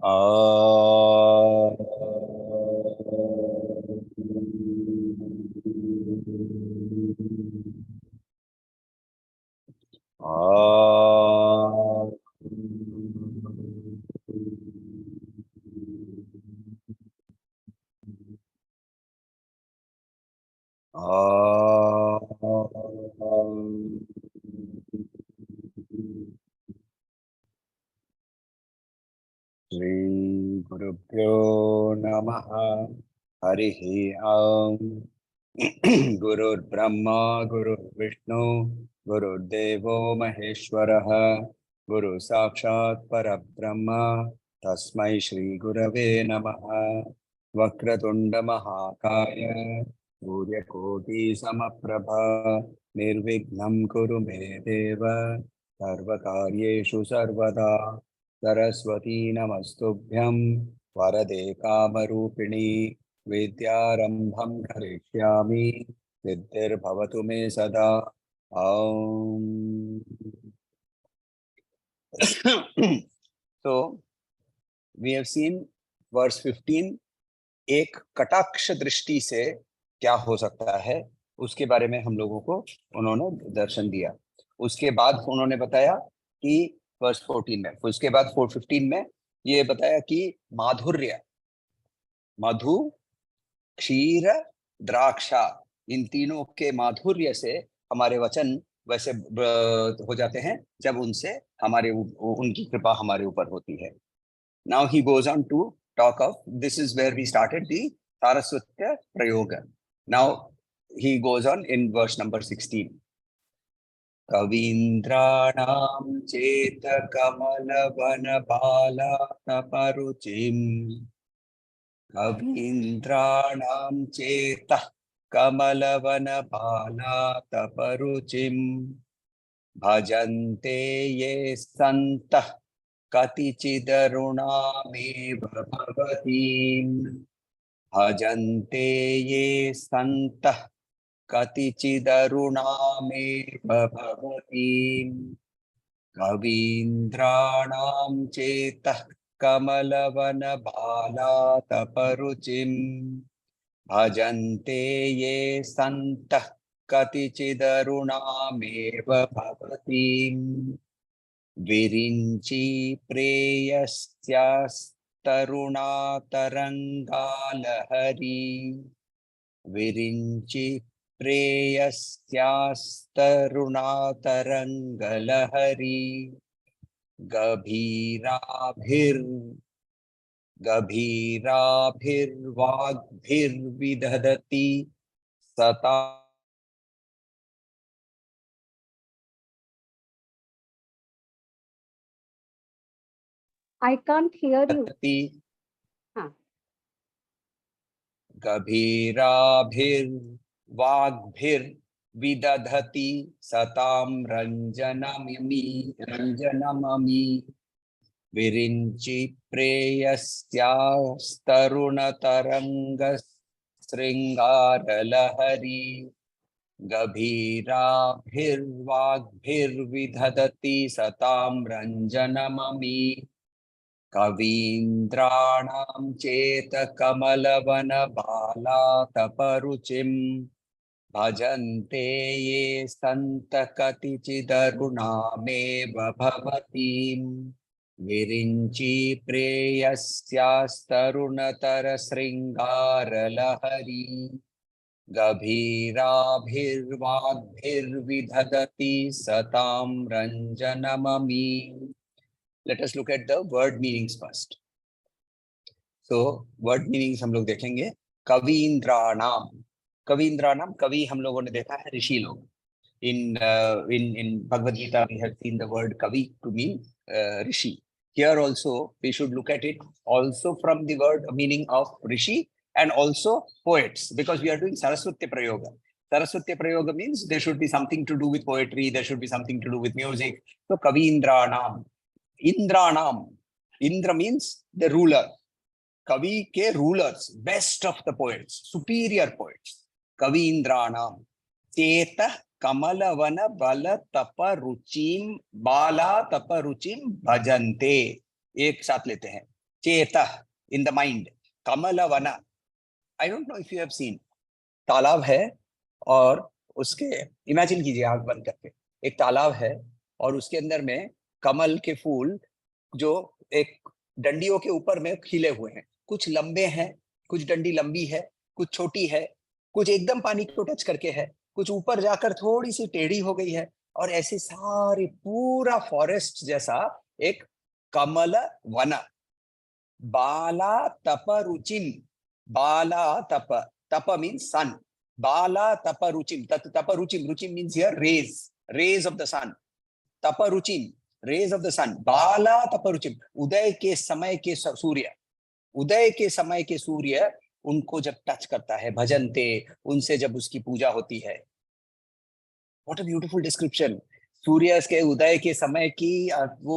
आ श्री गुरुभ्यो नमः। हरिः ओम्। गुरुर्ब्रह्मा गुरुर्विष्णु गुरुर्देवो महेश्वरः गुरु साक्षात् परब्रह्म तस्मै श्री गुरवे नमः। वक्रतुंड महाकाय सूर्यकोटि समप्रभा निर्विघ्नं कुरु मे देव सर्वकार्येषु सर्वदा। सरस्वती नमस्तुभ्यं वरदे कामरूपिणी विद्यारंभं करिष्यामि सिद्धिर्भवतु मे सदा। ओम। So we have seen verse 15। एक कटाक्ष दृष्टि से क्या हो सकता है उसके बारे में हम लोगों को उन्होंने दर्शन दिया। उसके बाद उन्होंने बताया कि वर्स 14 में, उसके बाद 4:15 में ये बताया कि माधुर्य, मधु, क्षीर, द्राक्षा, इन तीनों के माधुर्य से हमारे वचन वैसे हो जाते हैं जब उनसे हमारे उनकी कृपा हमारे ऊपर होती है। Now he goes on to talk of, this is where we started the Saraswatya Prayoga. Now he goes on in verse number 16. कवीन्द्राणां चेत कमलवन बालातपरुचिम्, कवीन्द्राणां चेतः कमलवन बालातपरुचिम्, भजन्ते ये सन्तः कतिचिदरुणामेव भवतीम्, भजन्ते ये सन्तः कतिचिदरुणामेव भवतीम्, कवीन्द्राणां चेतः कमलवन बालातपरुचिम्, भजन्ते ये सन्तः कतिचिदरुणामेव भवतीम्, विरिञ्चि प्रेयस्यास्तरुणा तरङ्गालहरी, विरिञ्चि प्रेयस्यास्तरुणा तरङ्गलहरी, गभीराभिर्वाग्भिर्विदधति सता। I can't hear you. हाँ. गभीराभिर्वाग्भिर्विदधति सतां रंजनममि, विरिञ्चि प्रेयस्यास्तरुणतरङ्गशृङ्गारलहरी, गभीराभिर्वाग्भिर्विदधति सतां रंजनममि, कवीन्द्राणां चेत कमलवन बालातपरुचिम्, भजन्ते ये सन्तः कतिचिदरुणामेव भवतीम्, विरिञ्चि प्रेयस्यास्तरुणतरशृङ्गारलहरी, गभीराभिर्वाग्भिर्विदधति सतां रंजनममि। Let us look at the word meanings first. So word meanings हम लोग देखेंगे। कवीन्द्राणाम, कवीन्द्राणाम, कवि हम लोगों ने देखा है ऋषि लोग। In Bhagavad Gita we have seen the word kavi to mean rishi. Here also we should look at it also from the word meaning of rishi and also poets, because we are doing Saraswati Prayoga. Saraswati Prayoga means there should be something to do with poetry, there should be something to do with music. So Kavindranam, Indranam, Indra means the ruler. Kavi ke rulers, best of the poets, superior poets. Kavindranam, Cheta कमलवन बल तप रुचिम बाला तप रुचिम भजन्ते। एक साथ लेते हैं। चेता in the mind. कमलवना, I don't know if you have seen, तालाब है और उसके, इमेजिन कीजिए आंख बंद करके, एक तालाब है और उसके अंदर में कमल के फूल जो एक डंडियों के ऊपर में खिले हुए हैं, कुछ लंबे हैं, कुछ डंडी लंबी है, कुछ छोटी है, कुछ एकदम पानी को टच करके है, कुछ ऊपर जाकर थोड़ी सी टेढ़ी हो गई है, और ऐसे सारे पूरा फॉरेस्ट जैसा एक कमल वना। बाला तप रुचिम, बाला तप, तप मीन्स सन, बाला तप रुचिम, तप रुचिम, रुचिम means here rays of the sun, तप रुचिम रेज ऑफ द सन, बाला तप रुचिम, उदय के समय के सूर्य, उदय के समय के सूर्य उनको जब टच करता है, भजनते, उनसे जब उसकी पूजा होती है। व्हाट अ ब्यूटीफुल डिस्क्रिप्शन, सूर्य के उदय के समय की वो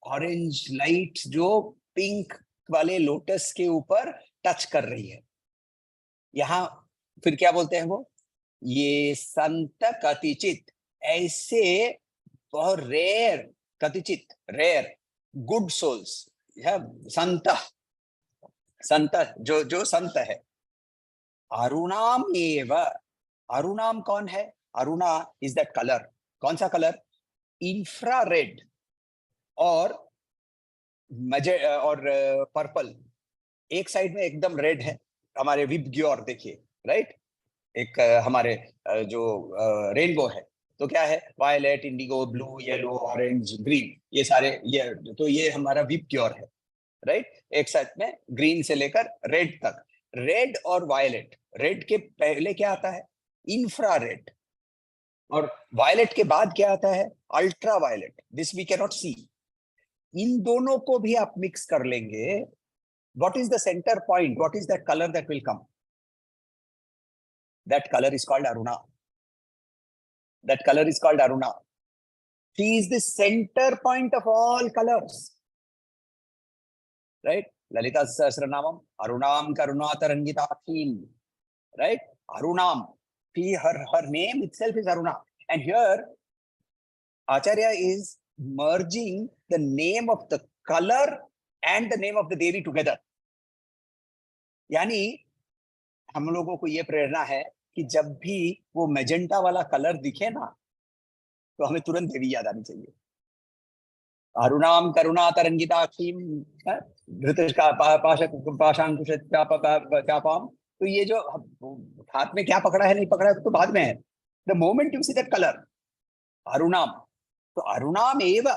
ऑरेंज लाइट जो पिंक वाले लोटस के ऊपर टच कर रही है। यहाँ फिर क्या बोलते हैं वो, ये संत कतिचित, ऐसे बहुत रेयर, कतिचित रेयर, गुड सोल्स, संत, संत जो संत है। अरुणाम एव, अरुणाम कौन है, अरुणा इज दैट कलर, कौन सा कलर, इंफ्रारेड और और पर्पल, एक साइड में एकदम रेड है, हमारे विबग्योर देखिए, राइट, एक हमारे जो रेनबो है, तो क्या है, violet, indigo, blue, yellow, orange, green, ये सारे, ये तो ये हमारा विबग्योर है, राइट, एक साथ में ग्रीन से लेकर रेड तक, रेड और वायलेट, रेड के पहले क्या आता है, इंफ्रारेड, और वायलेट के बाद क्या आता है, ultraviolet, this we can not see. इन दोनों को भी आप मिक्स कर लेंगे, what is the centre point, what is that colour that will come, that color is called Aruna, that color is called Aruna, she is the center point of all colors, right, Lalita Sahasranamam Arunam Karunatarangitakshim, right, Arunam, her name itself is Aruna, and here Acharya is merging the name of the color and the name of the Devi together, यानी हम लोगों को ये प्रेरणा है कि जब भी वो मैजेंटा वाला कलर दिखे ना, तो हमें तुरंत देवी याद आनी चाहिए। अरुणाम करुणा तरंगिताक्षीम, पाशांकुशापाम, तो ये जो हाथ में क्या पकड़ा है नहीं पकड़ा है तो बाद में है, the moment you see that colour अरुणाम, तो अरुणाम एव,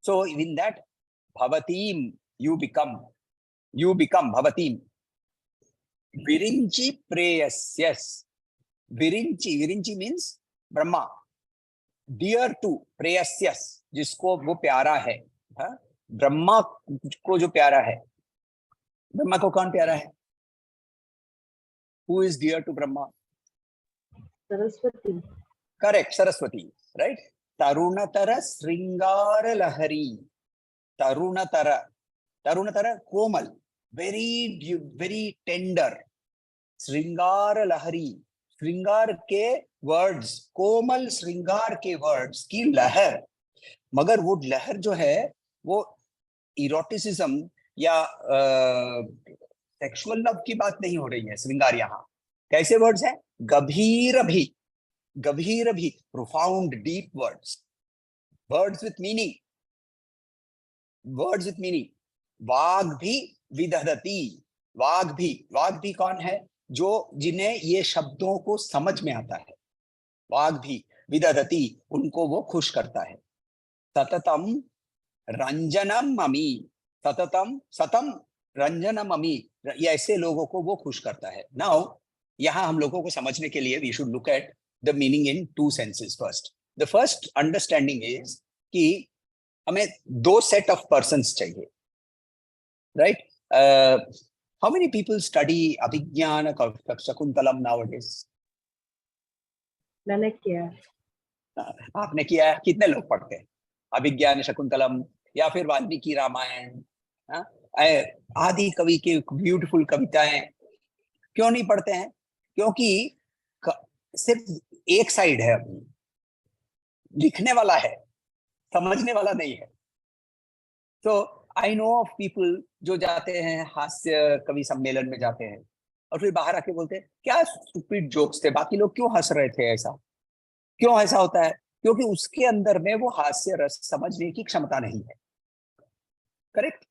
सो इन दैट भवतीम यू बिकम भवतीम, विरिंची प्रेयस्यस, विरिंची, विरिंची मीन्स ब्रह्मा, डियर टू प्रेयस्यस, जिसको वो प्यारा है, ब्रह्मा को जो प्यारा है, ब्रह्मा को कौन प्यारा है, who is dear to Brahma, Saraswati, correct, Saraswati, right, तरुणतर श्रृंगार लहरी, तरुणतर, तरुणतर कोमल, वेरी टेंडर, श्रृंगार लहरी, श्रृंगार के वर्ड्स, कोमल श्रृंगार के वर्ड्स की लहर, मगर वो लहर जो है वो इरोटिसिज्म या सेक्सुअल लव की बात नहीं हो रही है, श्रृंगार यहाँ कैसे वर्ड्स हैं, गभीर भी, गभीर भी, profound deep words, words with meaning, words with meaning, वाग भी विदधती, वाग भी कौन है, जो जिन्हें ये शब्दों को समझ में आता है, वाग भी विदधती, उनको वो खुश करता है, सततम रंजनम अमी, सततम सतम रंजनम अमी, ये ऐसे लोगों को वो खुश करता है। नाउ यहाँ हम लोगों को समझने के लिए we should look at the meaning in two senses. First, the first understanding is कि हमें दो सेट ऑफ पर्सन्स चाहिए, right, how many people study Abhigyana Shakuntalam nowadays? मैंने किया, आपने किया है, कितने लोग पढ़ते हैं अभिज्ञान शकुंतलम या फिर वाल्मीकि रामायण, आदि कवि की ब्यूटीफुल कविताएं, क्यों नहीं पढ़ते हैं, क्योंकि सिर्फ एक साइड है, अपनी लिखने वाला है, समझने वाला नहीं है। तो आई नो ऑफ पीपल जो जाते हैं हास्य कवि सम्मेलन में जाते हैं और फिर बाहर आके बोलते हैं क्या स्टूपिड जोक्स थे, बाकी लोग क्यों हंस रहे थे, ऐसा क्यों ऐसा होता है? क्योंकि उसके अंदर में वो हास्य रस समझने की क्षमता नहीं है। Correct?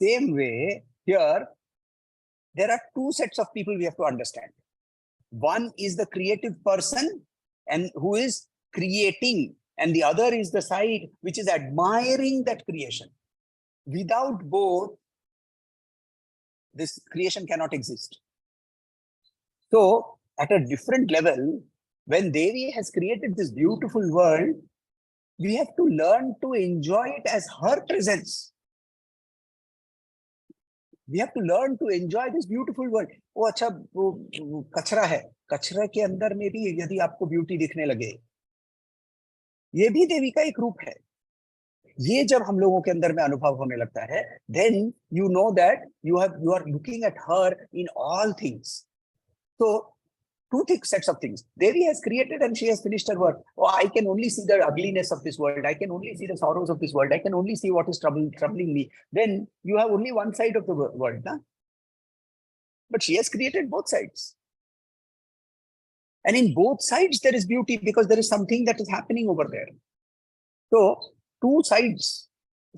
Same way here there are two sets of people we have to understand. One is the creative person and who is creating, and the other is the side which is admiring that creation. Without both, this creation cannot exist. So at a different level, when Devi has created this beautiful world, we have to learn to enjoy it as her presence. We have to learn to enjoy this beautiful world. वो अच्छा वो कचरा है, कचरे के अंदर में भी यदि आपको ब्यूटी दिखने लगे, ये भी देवी का एक रूप है। ये जब हम लोगों के अंदर में अनुभव होने लगता है, then you know that you are looking at her in all things. So two sets of things. Devi has created and she has finished her work. Oh, I can only see the ugliness of this world. I can only see the sorrows of this world. I can only see what is troubling me. Then you have only one side of the world, na? But she has created both sides. And in both sides, there is beauty because there is something that is happening over there. So, two sides.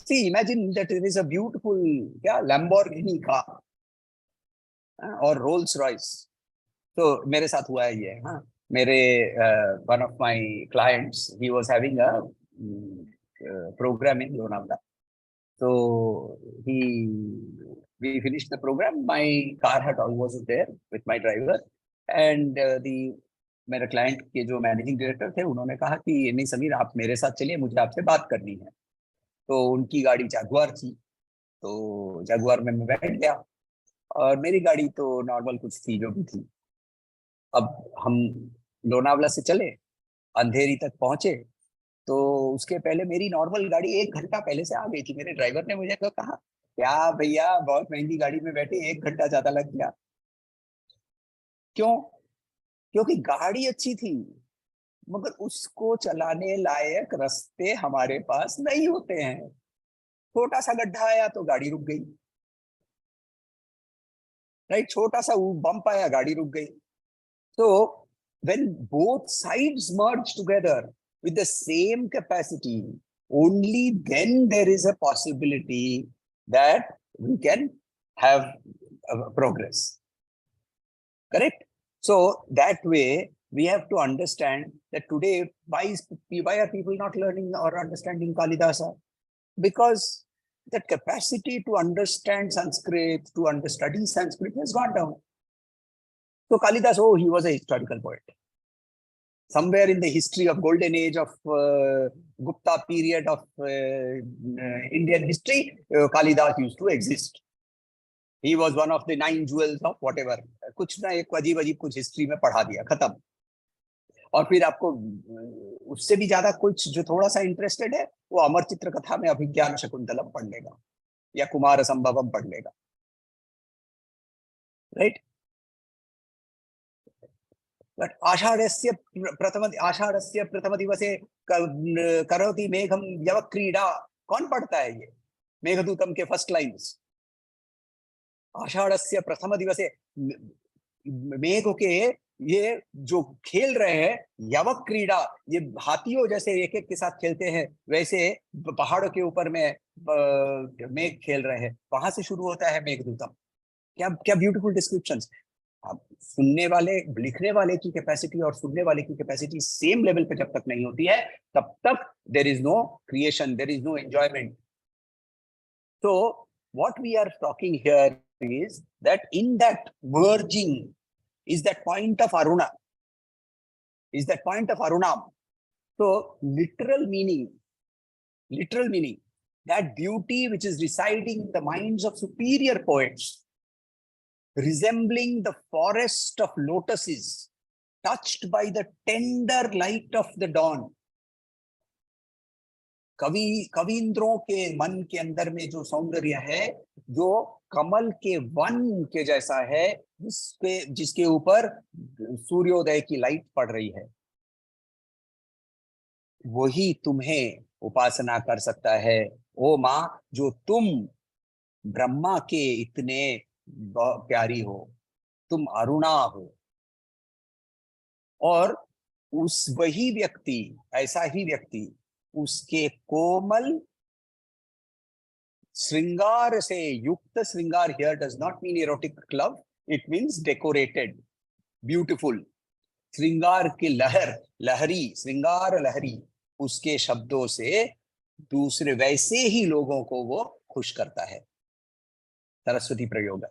See, imagine that there is a beautiful Lamborghini car or Rolls Royce. तो मेरे साथ हुआ है ये, हाँ, मेरे one of my clients, he was having a program in Lonavala. So we finished the program. My car was there with my driver, and मेरे client के जो मैनेजिंग डायरेक्टर थे, उन्होंने कहा कि नहीं समीर, आप मेरे साथ चलिए, मुझे आपसे बात करनी है। तो उनकी गाड़ी जगुआर थी, तो जगुआर में मैं बैठ गया और मेरी गाड़ी तो नॉर्मल कुछ थी जो भी थी। अब हम लोनावला से चले, अंधेरी तक पहुंचे, तो उसके पहले मेरी नॉर्मल गाड़ी 1 घंटा पहले से आ गई थी। मेरे ड्राइवर ने मुझे कहा, क्या भैया बहुत महंगी गाड़ी में बैठे, 1 घंटा ज्यादा लग गया। क्यों? क्योंकि गाड़ी अच्छी थी, मगर उसको चलाने लायक रास्ते हमारे पास नहीं होते हैं। छोटा सा गड्ढा आया तो गाड़ी रुक गई, राइट? छोटा सा बम्प आया, गाड़ी रुक गई। So when both sides merge together with the same capacity, only then there is a possibility that we can have progress. Correct? So that way we have to understand that today why are people not learning or understanding Kalidasa? Because that capacity to understand Sanskrit, to study Sanskrit has gone down. So Kalidas, oh, he was a historical poet. Somewhere in the history of golden age of Gupta period of Indian history, Kalidas used to exist. He was one of the 9 jewels of whatever. कुछ ना एक अजीब अजीब कुछ history में पढ़ा दिया, खत्म। और फिर आपको उससे भी ज्यादा कुछ जो थोड़ा सा इंटरेस्टेड है, वो अमर चित्र कथा में अभिज्ञान शकुंतलम पढ़ लेगा या कुमार संभवम पढ़ लेगा, राइट? बट आषाढ़स्य प्रथम दिवसे करोति मेघम यव क्रीडा, कौन पढ़ता है ये? मेघदूतम के फर्स्ट लाइन्स। आषाढ़स्य प्रथम दिवसे, मेघ के ये जो खेल रहे हैं, यवक क्रीडा, ये हाथियों जैसे एक एक के साथ खेलते हैं, वैसे पहाड़ों के ऊपर में मेघ खेल रहे हैं। वहां से शुरू होता है मेघदूतम। क्या क्या ब्यूटीफुल डिस्क्रिप्शंस। अब सुनने वाले, लिखने वाले की कैपेसिटी और सुनने वाले की कैपेसिटी सेम लेवल पे जब तक नहीं होती है, तब तक there is no creation, there is no enjoyment. So what we are talking here is that in that merging is that point of Aruna, is that point of Arunam. So literal meaning, that beauty which is residing in the minds of superior poets, resembling the forest of lotuses touched by the tender light of the dawn. कविंद्रों के मन के अंदर में जो सौंदर्य है, जो कमल के वन के जैसा है, जिसके ऊपर सूर्योदय की लाइट पड़ रही है, वही तुम्हें उपासना कर सकता है। ओ माँ, जो तुम ब्रह्मा के इतने प्यारी हो, तुम अरुणा हो, और उस वही व्यक्ति, ऐसा ही व्यक्ति उसके कोमल श्रृंगार से युक्त, श्रृंगार here does not mean erotic love, it means decorated, beautiful, श्रृंगार की लहर, लहरी, श्रृंगार लहरी, उसके शब्दों से दूसरे वैसे ही लोगों को वो खुश करता है। सरस्वती प्रयोग,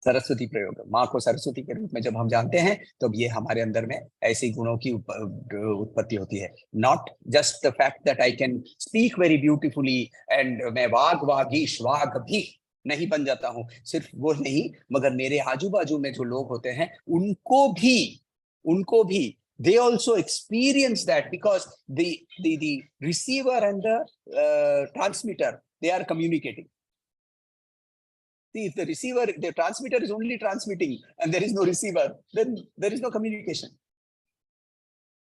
सरस्वती प्रयोग, माँ को सरस्वती के रूप में जब हम जानते हैं तो ये हमारे अंदर में ऐसी गुणों की उत्पत्ति होती है। Not just the fact that I can speak very beautifully and मैं वाग वागीश, वाग भी नहीं बन जाता हूँ, सिर्फ वो नहीं, मगर मेरे आजू बाजू में जो लोग होते हैं उनको भी they also experience that, because the receiver and the transmitter, they are communicating. See, if the receiver, the transmitter is only transmitting and there is no receiver, then there is no communication.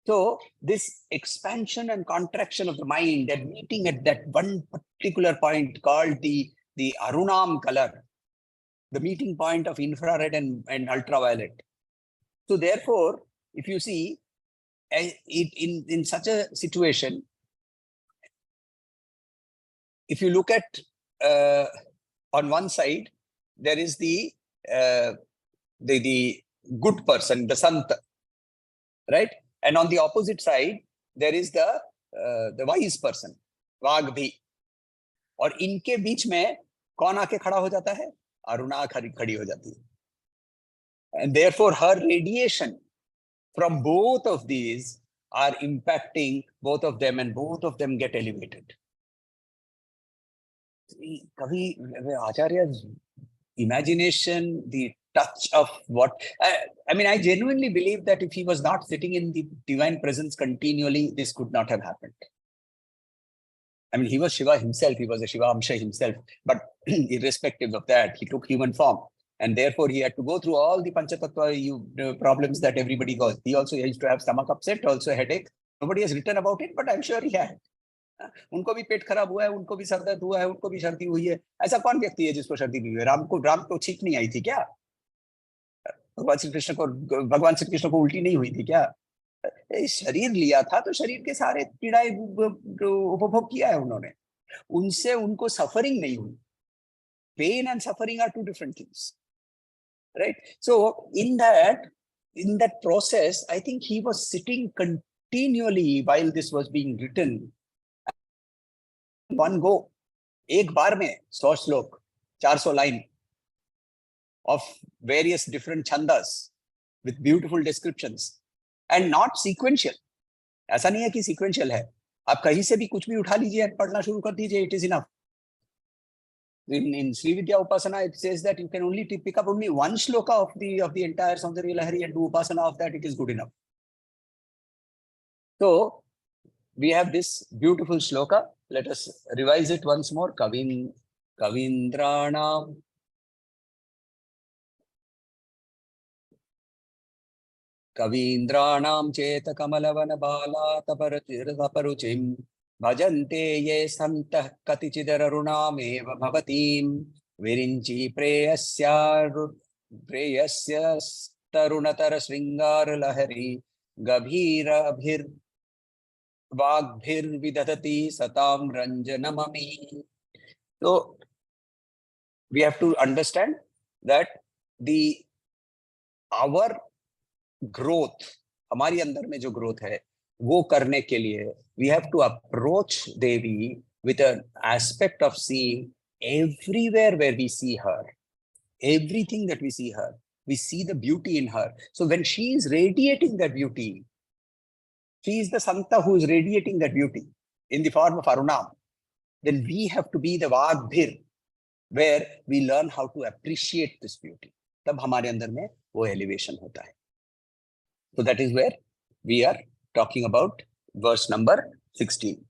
So this expansion and contraction of the mind and meeting at that one particular point called the Arunam color, the meeting point of infrared and ultraviolet. So therefore, if you see, in such a situation, if you look at on one side, there is the good person, the Sant, right? And on the opposite side, there is the wise person, Vagbhi. और इनके बीच में कौन आके खड़ा हो जाता है? अरुणा खड़ी हो जाती है. And therefore, her radiation from both of these are impacting both of them, and both of them get elevated. कभी Acharya's imagination, the touch of what, I mean, I genuinely believe that if he was not sitting in the divine presence continually, this could not have happened. I mean, he was Shiva himself, he was a Shiva Amsha himself, but irrespective of that, he took human form. And therefore, he had to go through all the Panchatattva problems that everybody goes. He also used to have stomach upset, also a headache. Nobody has written about it, but I'm sure he had. उनको भी पेट खराब हुआ है, उनको भी sir दर्द हुआ है, उनको भी सर्दी हुई है. ऐसा कौन व्यक्ति है जिसको सर्दी नहीं हुई? राम को छींक नहीं आई थी क्या? भगवान श्री कृष्ण को उल्टी नहीं हुई थी क्या? शरीर लिया था तो शरीर के सारे पीड़ाएं उपभोग किया है उन्होंने, उनसे उनको सफरिंग नहीं हुई. Pain and suffering are two different things, right? So in that process, I think he was sitting continually while this was being written. One go, एक बार में 100 श्लोक, 400 line of various different chandas with beautiful descriptions and not sequential. ऐसा नहीं है कि sequential है, आप कहीं से भी कुछ भी उठा लीजिए, पढ़ना शुरू कर दीजिए, it is enough. In Sri Vidya Upasana, it says that you can only pick up only one shloka of the entire Saundarya Lahari and do Upasana of that, it is good enough. So we have this beautiful shloka. Let us revise it once more. Kavindranam Cheta Kamalavana Bala Taparuchim Bhajante ye santah katichidararunameva bhavatim virinchi preyasya tarunatara sringar lahari gabhira bhir vagbhir vidadati satam ranjanamami. So we have to understand that our growth, हमारी अंदर में जो growth है, वो करने के लिए we have to approach Devi with an aspect of seeing everywhere where we see her, everything that we see her, we see the beauty in her. So when she is radiating that beauty, she is the Santa who is radiating that beauty in the form of Arunam. Then we have to be the Vagbhir, where we learn how to appreciate this beauty. तब हमारे अंदर में वो elevation होता है. So that is where we are talking about verse number 16.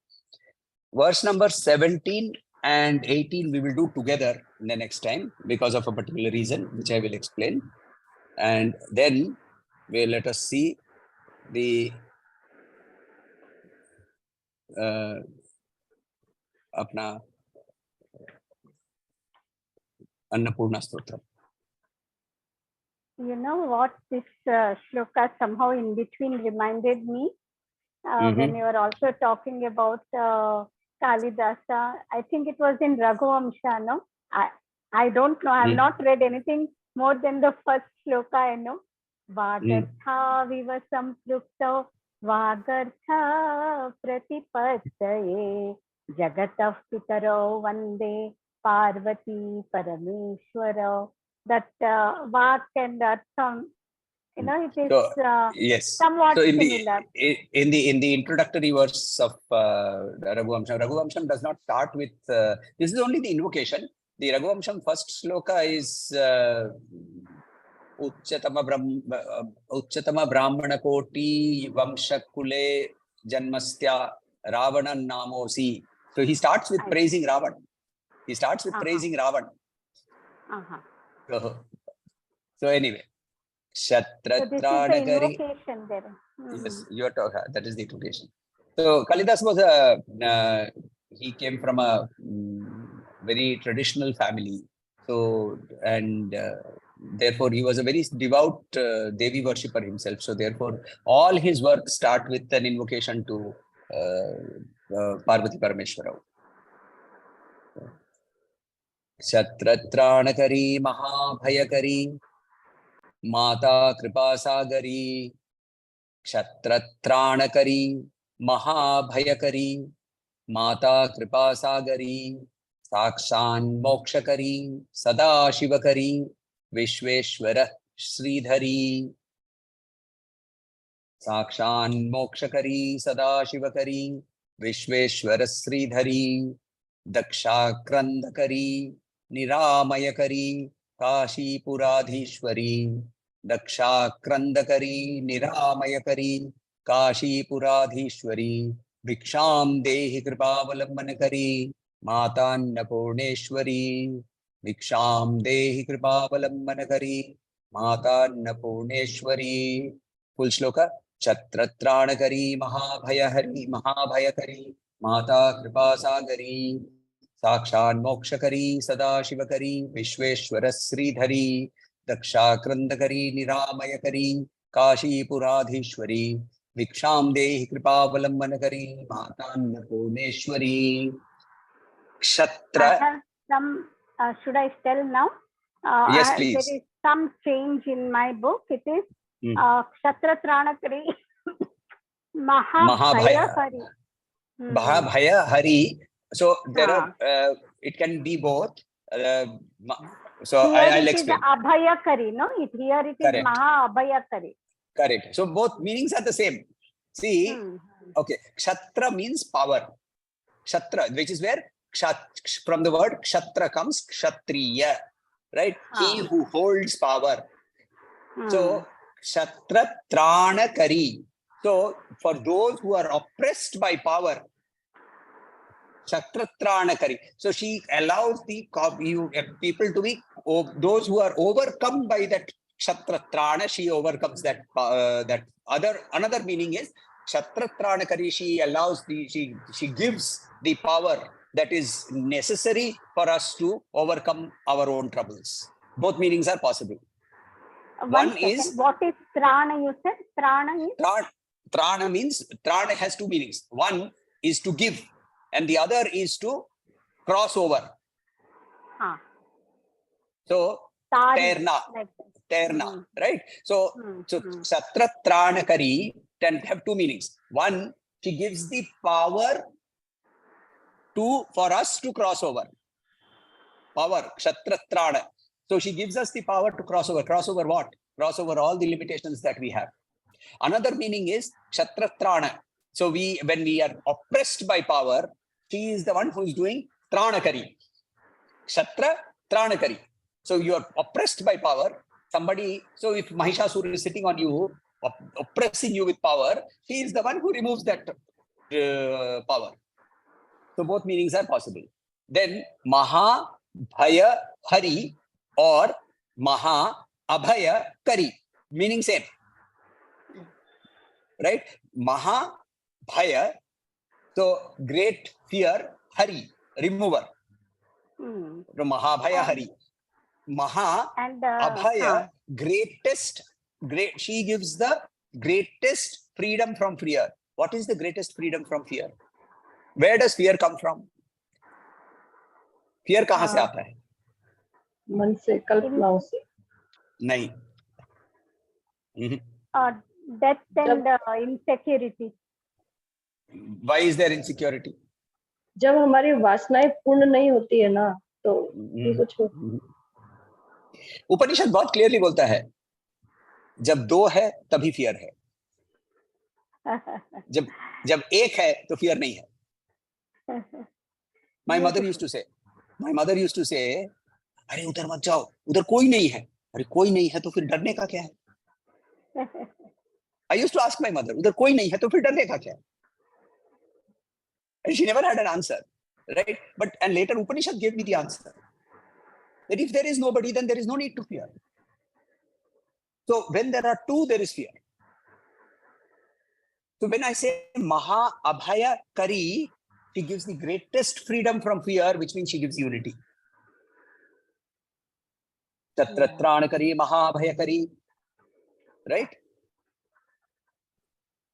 Verse number 17 and 18 we will do together in the next time because of a particular reason which I will explain. And then let us see the अपना Annapurna stotram. You know what, this shloka somehow in between reminded me when you were also talking about Kalidasa. I think it was in Raghuvamsha, no? I don't know. I have not read anything more than the first shloka, I know. Vagartha viva samprukta vagartha pratipattaye jagatah pitaro vande Parvati Parameshwara. That vak and artham, you know, it is yes, somewhat so similar. In the introductory verse of Raghuvamsham does not start with this is only the invocation. The Raghuvamsham first shloka is Uchchatama Brahmana Koti Vamshakule Janmastya Ravanan Namosi. So he starts with praising Ravan. He starts with praising Ravan. So anyway, Kshatratranakari. So this is the invocation there. Yes, you are talking. That is the invocation. So Kalidas was he came from a very traditional family. So and therefore he was a very devout Devi worshipper himself. So therefore all his works start with an invocation to Parvati Parameshwara. Kshatratranakari Mahabhayakari Mata Kripasagari Kshatratranakari Mahabhayakari Mata Kripasagari Sakshan Mokshakari Sada Shivakari Vishweshwara Sridhari. Sakshan Mokshakari Sada Shivakari Vishweshwara Sridhari. Dakshakrandakari Niramayakari Kashi Puradhishwari. Dakshakrandakari Niramayakari Kashi Puradhishwari. Viksham Dehi Kripavalambanakari Matannapurneshwari. Viksham Dehi Kripavalambanakari Matannapurneshwari. Full shloka. Kshatratranakari Mahabhayakari Mata Kripasagari Sakshan Mokshakari Sada Shivakari Vishweshwara Sridhari. Dakshakrandakari Niramayakari Kashi Puradhishwari. Viksham Dehi Kripavalambanakari Matannapurneshwari. Kshatra. I have some, should I tell now? Yes, please. There is some change in my book. It is Kshatratranakari Mahabhaya Hari. Mahabhaya Hari. So there are, it can be both. So I'll explain. It is Abhayakari, no? Here it is Mahabhayakari. Correct. So both meanings are the same. See, okay, Kshatra means power. Kshatra, which is where from the word Kshatra comes Kshatriya, right? He who holds power. So Kshatra Tranakari. So for those who are oppressed by power, Kshatratranakari. So she allows the people to be, those who are overcome by that Kshatratrana, she overcomes that. Another meaning is Kshatratranakari, she allows she gives the power that is necessary for us to overcome our own troubles. Both meanings are possible. One is, what is Trana you said? Trana is? Trana means, Trana has two meanings. One is to give, and the other is to cross over. So, Terna, right? So, Kshatratranakari can have two meanings. One, she gives the power for us to cross over. Power, Kshatratrana. So she gives us the power to cross over. Cross over what? Cross over all the limitations that we have. Another meaning is Kshatratrana. So when we are oppressed by power, she is the one who is doing Tranakari. Kshatra Tranakari. So you are oppressed by power. Somebody, so if Mahishasura is sitting on you, oppressing you with power, she is the one who removes that power. So both meanings are possible. Then Maha Bhaya Hari or Maha Abhaya Kari. Meaning same. Right? Maha Bhaya. So great fear, Hari, remover. So Mahabhaya Hari. Maha and Abhaya, greatest, great. She gives the greatest freedom from fear. What is the greatest freedom from fear? Where does fear come from? Fear कहाँ से आता है? मन से, कल्पनाओं से। नहीं। Death and insecurity. Why is there insecurity? जब हमारी वासनाएं पूर्ण नहीं होती है ना, तो ये कुछ उपनिषद बहुत क्लियरली बोलता है, जब दो है तभी फियर है, जब एक है तो फियर नहीं है। My mother used to say, अरे उधर मत जाओ, उधर कोई नहीं है। अरे कोई नहीं है तो फिर डरने का क्या है? I used to ask my mother, उधर कोई नहीं है तो फिर डरने का क्या है? And she never had an answer, right? But and later Upanishad gave me the answer. That if there is nobody, then there is no need to fear. So when there are two, there is fear. So when I say Maha Abhaya Kari, she gives the greatest freedom from fear, which means she gives unity. Tatratrana Kari, Maha Abhaya Kari. Right?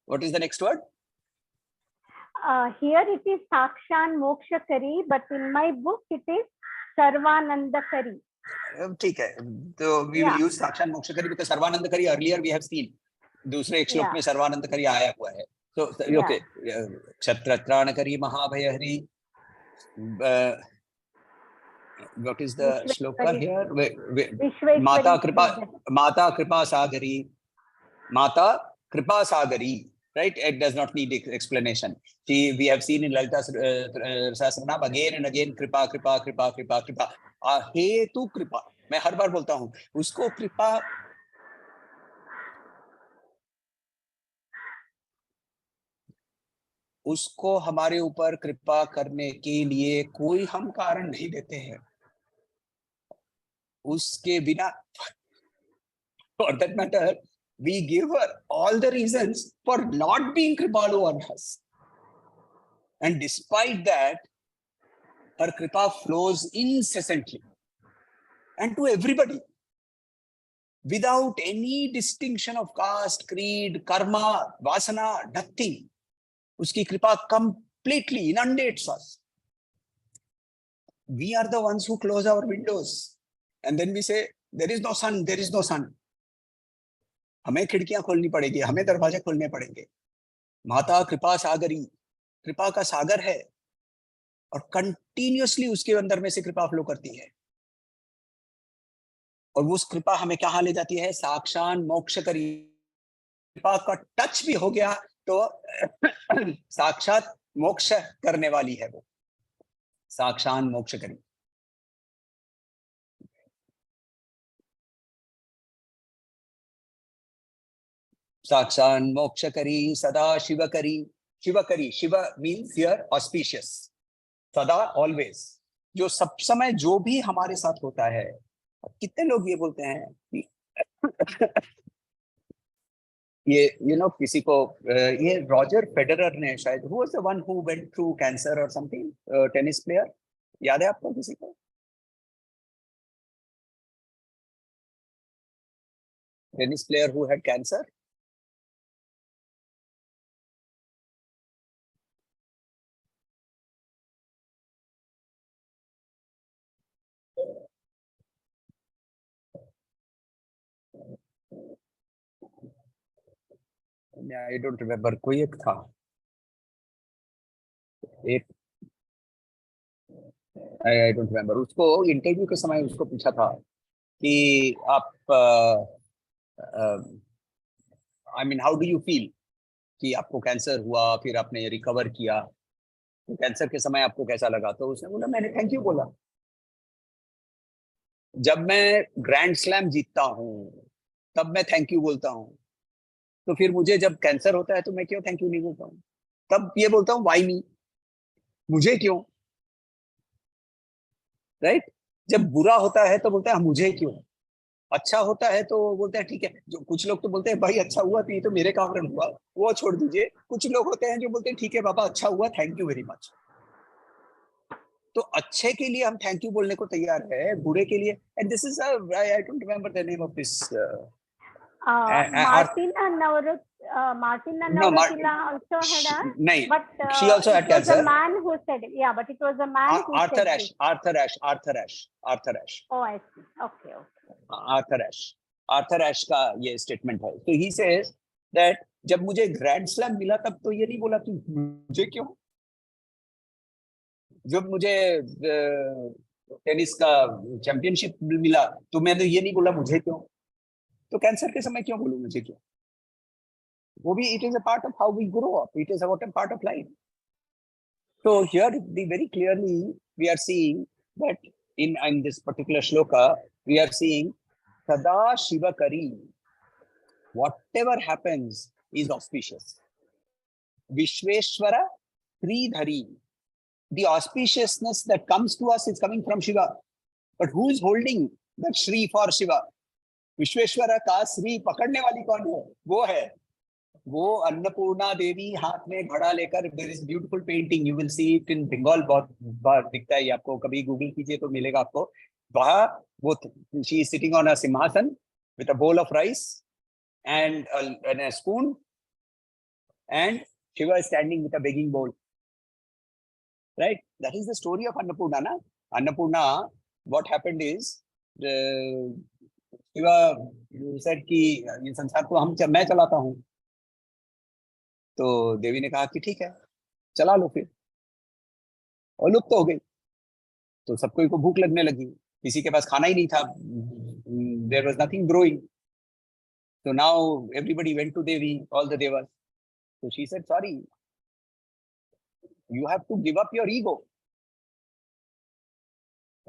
What is the next word? Here it is Sakshan Moksha Kari, but in my book it is Sarvananda Kari. ठीक है, तो we will use Sakshan Moksha Kari because Sarvananda Kari earlier we have seen. दूसरे एक श्लोक में सर्वानंद करी आया हुआ है। So okay, क्षत्रत्राण करी महाभय Hari. What is the shloka here? Mata kripa sagari. Mata kripa sagari. Right? It does not need explanation. We have seen in Lalita Sahasranam again and again kripa. हेतु कृपा, मैं हर बार बोलता हूं, उसको कृपा उसको हमारे ऊपर कृपा करने के लिए कोई हम कारण नहीं देते हैं, उसके बिना, for that matter, we give her all the reasons for not being kripalu on us, and despite that, her kripa flows incessantly and to everybody without any distinction of caste, creed, karma, vasana, nothing. Uski kripa completely inundates us. We are the ones who close our windows and then we say, there is no sun, there is no sun. हमें खिड़कियां खोलनी पड़ेगी, हमें दरवाजे खोलने पड़ेंगे. माता कृपा सागरी, कृपा का सागर है और कंटिन्यूअसली उसके अंदर में से कृपा फ्लो करती है, और उस कृपा हमें कहाँ ले जाती है? साक्षात मोक्ष करी. कृपा का टच भी हो गया तो साक्षात मोक्ष करने वाली है वो, साक्षात मोक्ष करी. साक्षात मोक्ष करी, सदा शिव करी. शिव करी, शिव मीन्स हियर ऑस्पिशियस, सदा ऑलवेज, जो सब समय जो भी हमारे साथ होता है. कितने लोग ये बोलते हैं ये किसी को, ये रॉजर फेडरर ने शायद, who was the one who went through cancer और समथिंग, टेनिस प्लेयर, याद है आपको किसी को? Tennis player who had cancer. I don't remember. कोई एक था, एक I don't remember. उसको इंटरव्यू के समय उसको पूछा था कि आप I mean how do you feel कि आपको कैंसर हुआ, फिर आपने रिकवर किया, तो कैंसर के समय आपको कैसा लगा? तो उसने बोला मैंने थैंक यू बोला. जब मैं ग्रैंड स्लैम जीतता हूँ तब मैं थैंक यू बोलता हूँ, तो फिर मुझे जब कैंसर होता है तो मैं क्यों थैंक यू नहीं बोलता हूँ? तब ये बोलता हूँ व्हाई मी, मुझे क्यों, राइट? जब बुरा होता है तो बोलता है मुझे क्यों. अच्छा होता है तो बोलते हैं ठीक है, जो कुछ लोग तो बोलते हैं भाई अच्छा हुआ तो ये तो मेरे कारण हुआ, वो छोड़ दीजिए। कुछ लोग होते हैं जो बोलते हैं ठीक है बाबा अच्छा हुआ, थैंक यू वेरी मच। तो अच्छे के लिए हम थैंक यू बोलने को तैयार है, बुरे के लिए, and this is I don't remember the name of this Martina no Navratila also had a, nahi, but she also it had was cancer. a man who said it. Yeah, but it was a man who Arthur said Ashe, this. Arthur Ashe. Oh, I see. Okay, okay. Arthur Ashe का ये statement है। तो he says that जब मुझे grand slam मिला तब तो ये नहीं बोला कि मुझे क्यों, जब मुझे टेनिस का चैंपियनशिप मिला तो मैंने ये नहीं बोला मुझे क्यों, तो कैंसर के समय क्यों बोलूं मुझे क्यों। वो भी it is a part of how we grow up, it is a part of life. So here very clearly we are seeing that in this particular shloka we are seeing Sada Shiva Kari, whatever happens is auspicious. Vishweshwara Sridhari, the auspiciousness that comes to us is coming from Shiva. But who is holding that Shri for Shiva? Vishweshwara का श्री पकड़ने वाली कौन है? वो है, वो अन्नपूर्णा देवी हाथ में घड़ा लेकर, there is beautiful painting, you will see it in Bengal, बहुत बार दिखता है आपको, कभी गूगल कीजिए तो मिलेगा आपको। वहां वो she is sitting on a सिंहासन with a bowl of rice and a spoon, and Shiva is standing with a begging bowl, right? That is the story of Annapurna, na? Annapurna, what happened is Shiva said कि ये संसार को मैं चलाता हूँ। तो देवी ने कहा कि ठीक है चला लो फिर, और लुप्त हो गई। तो सबको को भूख लगने लगी, किसी के पास खाना ही नहीं था, there was nothing growing. So now everybody went to Devi, all the devas. So she said, sorry, you have to give up your ego.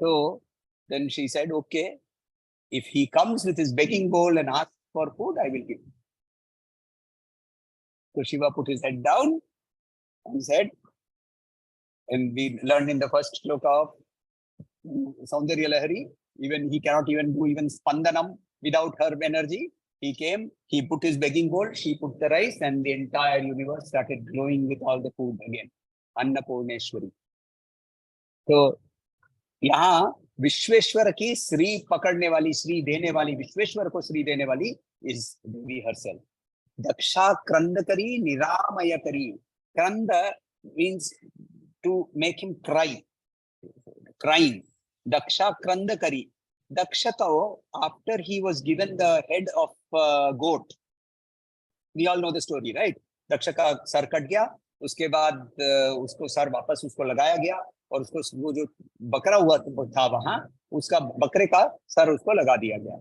So then she said, okay, if he comes with his begging bowl and asks for food, I will give. So Shiva put his head down and said, and we learned in the first shloka of Saundarya Lahari, even he cannot even do even Spandanam without her energy. He came, he put his begging bowl, she put the rice, and the entire universe started glowing with all the food again. Annapurneshwari. तो यहाँ विश्वेश्वर की श्री पकड़ने वाली, श्री देने वाली, विश्वेश्वर को श्री देने वाली इज देवी herself. दक्षा क्रंद करी निरामय करी. क्रंद means to make him cry, crying. Daksha क्रंद करी. Daksha को after he was given the head of goat, we all know the story, right? Daksha का सर कट गया, उसके बाद उसको सर वापस उसको लगाया गया, और उसको वो जो बकरा हुआ था वहां, उसका बकरे का सर उसको लगा दिया गया,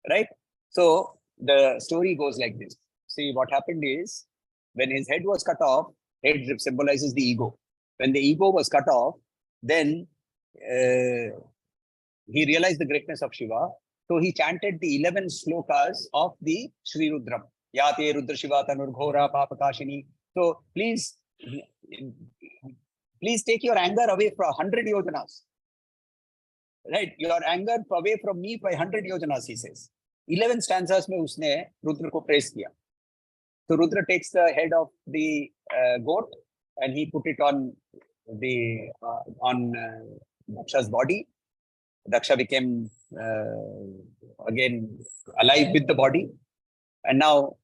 right? So the story goes like this. See, what happened is when his head was cut off, head symbolizes the ego. When the ego was cut off, then he realized the greatness of Shiva. So he chanted the 11 slokas of the Shri Rudram. Yate Rudra Shiva Tanur Ghora Papakashini. So please take your anger away from 100 yojanas. Right? Your anger away from me by 100 yojanas, he says. 11 stanzas में उसने रुद्र को praise किया. So Rudra takes the head of the goat and he put it on the Daksha's body. Daksha became again alive with the body, and now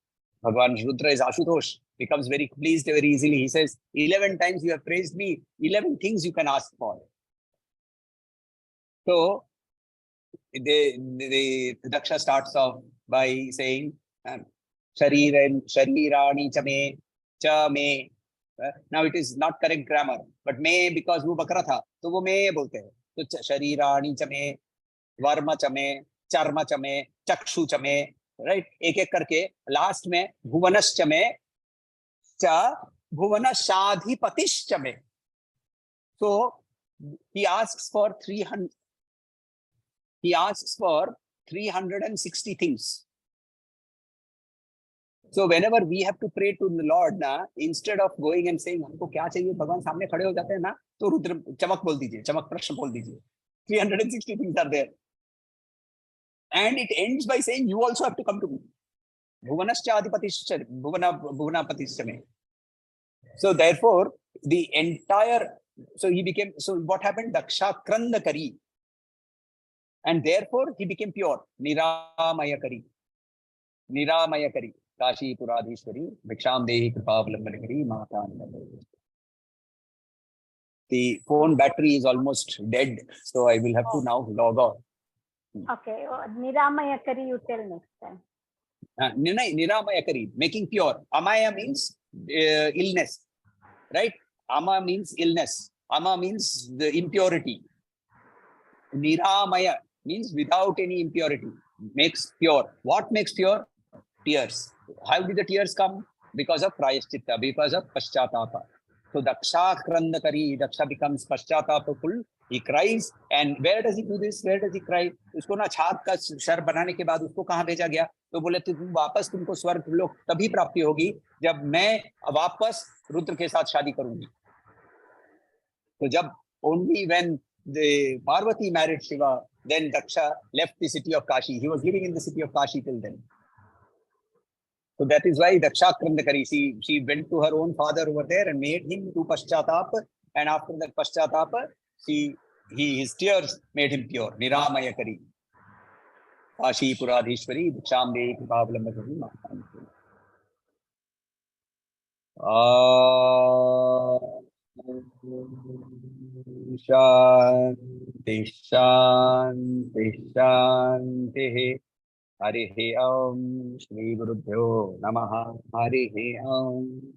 Bhagwan Rudra is Ashutosh, becomes very pleased very easily. He says, 11 times you have praised me, 11 things you can ask for. So the Daksha starts off by saying, Sharirani cha me. Now it is not correct grammar, but me because वो बकरा था, तो वो me बोलते हैं. तो शरीराणि च मे, worm च मे, चर्म च मे, चक्षु च मे, राइट? एक एक करके लास्ट में भुवनश्च मे च भुवनशाधिपतिश्च मे. So he asks for 360 things. So whenever we have to pray to the Lord ना, instead of going and saying हमको क्या चाहिए, भगवान सामने खड़े हो जाते हैं ना, तो रुद्र चमक बोल दीजिए, चमक प्रश्न बोल दीजिए. 360 things are there. And it ends by saying, you also have to come to me. Bhuvanascha adhipatischa, bhuvanapatischya me. So therefore, the entire, so he became, so what happened? Daksha Krandakari. And therefore, he became pure. Niramayakari. Niramayakari. Kashi Puradhishwari. Bhiksham Dehi Kripavalambanakari. Mata. The phone battery is almost dead. So I will have to now log off. Okay. Niramayakari, you tell next time. Niramayakari, making pure. Amaya means illness. Right? Ama means illness. Ama means the impurity. Niramaya means without any impurity. Makes pure. What makes pure? Tears. How did the tears come? Because of prayaschitta, because of paschatapa. So Daksha Krandakari, Daksha becomes paschatapaful. He cries. And where does he do this? Where does he cry? उसको ना छाप का sir बनाने के बाद उसको कहाँ भेजा गया? तो बोले तुम वापस तुमको स्वर्ग लोक तभी प्राप्ति होगी जब मैं वापस रुद्र के साथ शादी करूंगी. तो जब only when the Parvati married Shiva, then Daksha left the city of Kashi. He was living in the city of Kashi till then. So that is why Daksha Krandakari, she went to her own father over there and made him do paschatap. And after that paschatap, his tears made him pure. Niramayakari. Kashi Puradhishwari, Bhiksham Dehi Kripavalambanakari. Shanti Shanti Shanti. Harihi Om. Shri Gurubhyo Namaha. Harihi Om.